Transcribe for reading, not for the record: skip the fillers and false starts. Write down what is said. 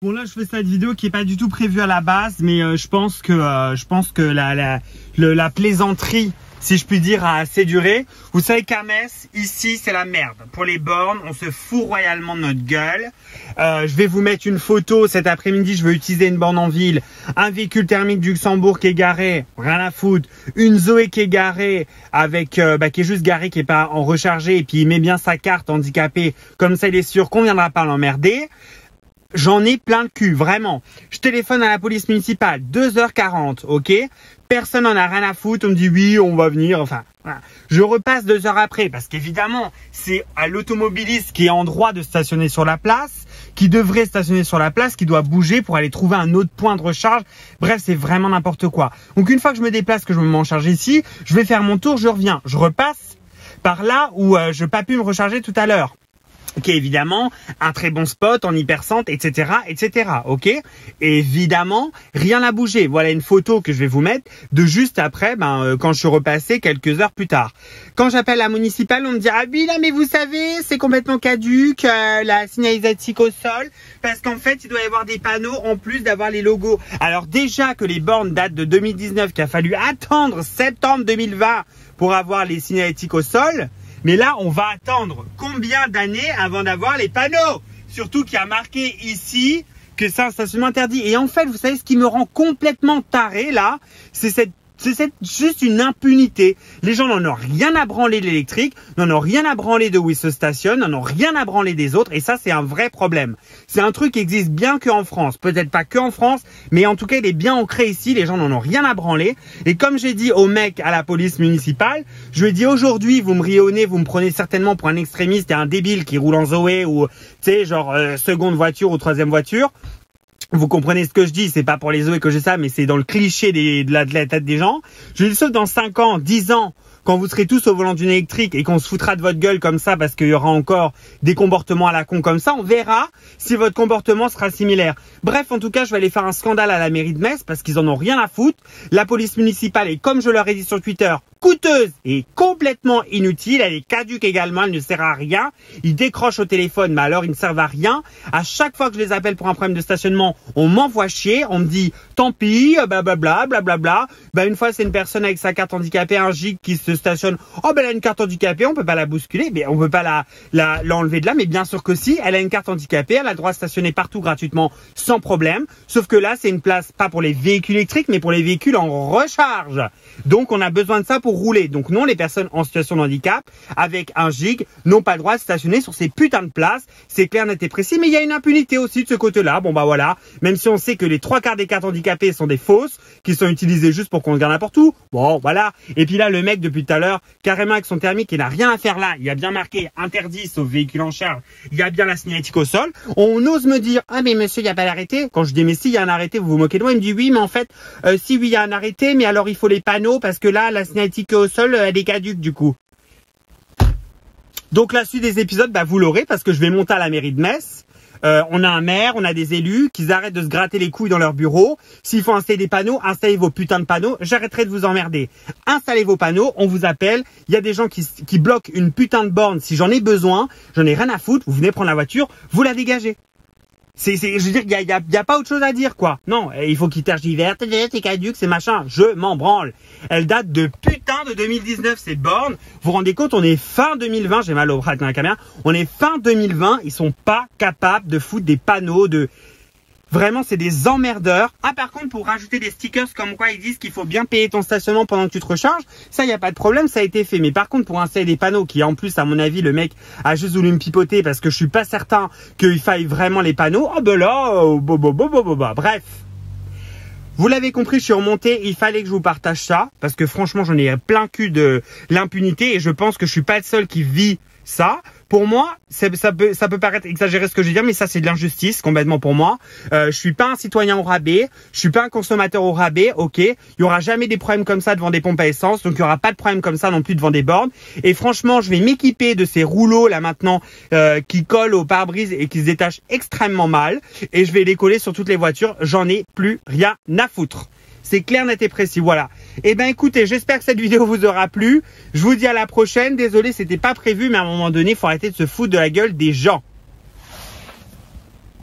Bon là je fais cette vidéo qui est pas du tout prévue à la base, mais je pense que la plaisanterie, si je puis dire, a assez duré. Vous savez qu'à Metz, ici c'est la merde. Pour les bornes, on se fout royalement de notre gueule. Je vais vous mettre une photo cet après-midi, je vais utiliser une borne en ville. Un véhicule thermique du Luxembourg qui est garé, rien à foutre. Une Zoé qui est garée, avec qui est juste garée, qui est pas en rechargé, et puis il met bien sa carte handicapée, comme ça il est sûr qu'on viendra pas l'emmerder. J'en ai plein le cul, vraiment. Je téléphone à la police municipale, 2h40, ok? Personne n'en a rien à foutre, on me dit oui, on va venir, enfin, voilà. Je repasse 2 heures après, parce qu'évidemment, c'est à l'automobiliste qui est en droit de stationner sur la place, qui devrait stationner sur la place, qui doit bouger pour aller trouver un autre point de recharge. Bref, c'est vraiment n'importe quoi. Donc une fois que je me déplace, que je me mets en charge ici, je vais faire mon tour, je reviens. Je repasse par là où je n'ai pas pu me recharger tout à l'heure. Qui est évidemment un très bon spot en hypercentre, etc., etc., ok? Et évidemment, rien n'a bougé. Voilà une photo que je vais vous mettre de juste après, quand je suis repassé quelques heures plus tard. Quand j'appelle la municipale, on me dit « Ah oui, là, mais vous savez, c'est complètement caduque, la signalisatique au sol, parce qu'en fait, il doit y avoir des panneaux en plus d'avoir les logos. » Alors déjà que les bornes datent de 2019, qu'il a fallu attendre septembre 2020 pour avoir les signalatiques au sol, mais là, on va attendre combien d'années avant d'avoir les panneaux? Surtout qu'il y a marqué ici que c'est un stationnement interdit. Et en fait, vous savez, ce qui me rend complètement taré là, c'est juste une impunité. Les gens n'en ont rien à branler de l'électrique, n'en ont rien à branler de où ils se stationnent, n'en ont rien à branler des autres. Et ça, c'est un vrai problème. C'est un truc qui existe bien qu'en France. Peut-être pas qu'en France, mais en tout cas, il est bien ancré ici. Les gens n'en ont rien à branler. Et comme j'ai dit au mec à la police municipale, je lui ai dit aujourd'hui, vous me riez au nez, vous me prenez certainement pour un extrémiste et un débile qui roule en Zoé ou, tu sais, genre seconde voiture ou troisième voiture. Vous comprenez ce que je dis, c'est pas pour les Zoé que j'ai ça, mais c'est dans le cliché de la tête des gens. Je dis sauf dans 5 ans, 10 ans, quand vous serez tous au volant d'une électrique et qu'on se foutra de votre gueule comme ça parce qu'il y aura encore des comportements à la con comme ça, on verra si votre comportement sera similaire. Bref, en tout cas, je vais aller faire un scandale à la mairie de Metz parce qu'ils en ont rien à foutre. La police municipale est, comme je leur ai dit sur Twitter, coûteuse et complètement inutile. Elle est caduque également, elle ne sert à rien. Ils décrochent au téléphone, mais alors ils ne servent à rien. À chaque fois que je les appelle pour un problème de stationnement, on m'envoie chier. On me dit, tant pis, blablabla, blablabla. Une fois, c'est une personne avec sa carte handicapée, un giga qui se stationne. Oh, elle a une carte handicapée, on peut pas la bousculer, mais on peut pas l'enlever de là. Mais bien sûr que si, elle a une carte handicapée, elle a le droit de stationner partout gratuitement, sans problème. Sauf que là, c'est une place pas pour les véhicules électriques, mais pour les véhicules en recharge. Donc, on a besoin de ça pour rouler. Donc non, les personnes en situation de handicap avec un gig n'ont pas le droit de stationner sur ces putains de places. C'est clair, net et précis, mais il y a une impunité aussi de ce côté-là. Bon voilà, même si on sait que les 3/4 des cartes handicapées sont des fausses, qui sont utilisées juste pour qu'on se garde n'importe où. Bon voilà. Et puis là, le mec depuis tout à l'heure, carrément avec son thermique, il n'a rien à faire là. Il y a bien marqué interdit sauf véhicule en charge. Il y a bien la signalétique au sol. On ose me dire, ah mais monsieur, il n'y a pas d'arrêté. Quand je dis mais si, il y a un arrêté, vous vous moquez de moi. Il me dit oui, mais en fait, si oui, il y a un arrêté, mais alors il faut les panneaux parce que là, la signalétique au sol, elle est caduque du coup. Donc la suite des épisodes, vous l'aurez parce que je vais monter à la mairie de Metz. On a un maire, on a des élus, qu'ils arrêtent de se gratter les couilles dans leur bureau. S'il faut installer des panneaux, installez vos putains de panneaux. J'arrêterai de vous emmerder. Installez vos panneaux, on vous appelle. Il y a des gens qui bloquent une putain de borne. Si j'en ai besoin, j'en ai rien à foutre. Vous venez prendre la voiture, vous la dégagez. Je veux dire, il y a pas autre chose à dire, quoi. Non, il faut qu'ils tergiversent, c'est caduque, c'est machin. Je m'en branle. Elle date de putain de 2019, ces bornes. Vous vous rendez compte, on est fin 2020, j'ai mal au bras dans la caméra. On est fin 2020, ils sont pas capables de foutre des panneaux de... Vraiment, c'est des emmerdeurs. Ah, par contre, pour rajouter des stickers comme quoi ils disent qu'il faut bien payer ton stationnement pendant que tu te recharges, ça, il n'y a pas de problème, ça a été fait. Mais par contre, pour installer des panneaux qui, en plus, à mon avis, le mec a juste voulu me pipoter parce que je suis pas certain qu'il faille vraiment les panneaux. Oh, là, bref. Vous l'avez compris, je suis remonté, il fallait que je vous partage ça parce que franchement, j'en ai plein cul de l'impunité et je pense que je suis pas le seul qui vit ça. Pour moi, ça peut paraître exagéré ce que je veux dire, mais ça c'est de l'injustice complètement pour moi. Je suis pas un citoyen au rabais, je suis pas un consommateur au rabais, ok. Il y aura jamais des problèmes comme ça devant des pompes à essence, donc il y aura pas de problème comme ça non plus devant des bornes. Et franchement, je vais m'équiper de ces rouleaux là maintenant qui collent au pare-brise et qui se détachent extrêmement mal, et je vais les coller sur toutes les voitures. J'en ai plus rien à foutre. C'est clair, net et précis, voilà. Eh ben écoutez, j'espère que cette vidéo vous aura plu. Je vous dis à la prochaine. Désolé, c'était pas prévu, mais à un moment donné, il faut arrêter de se foutre de la gueule des gens.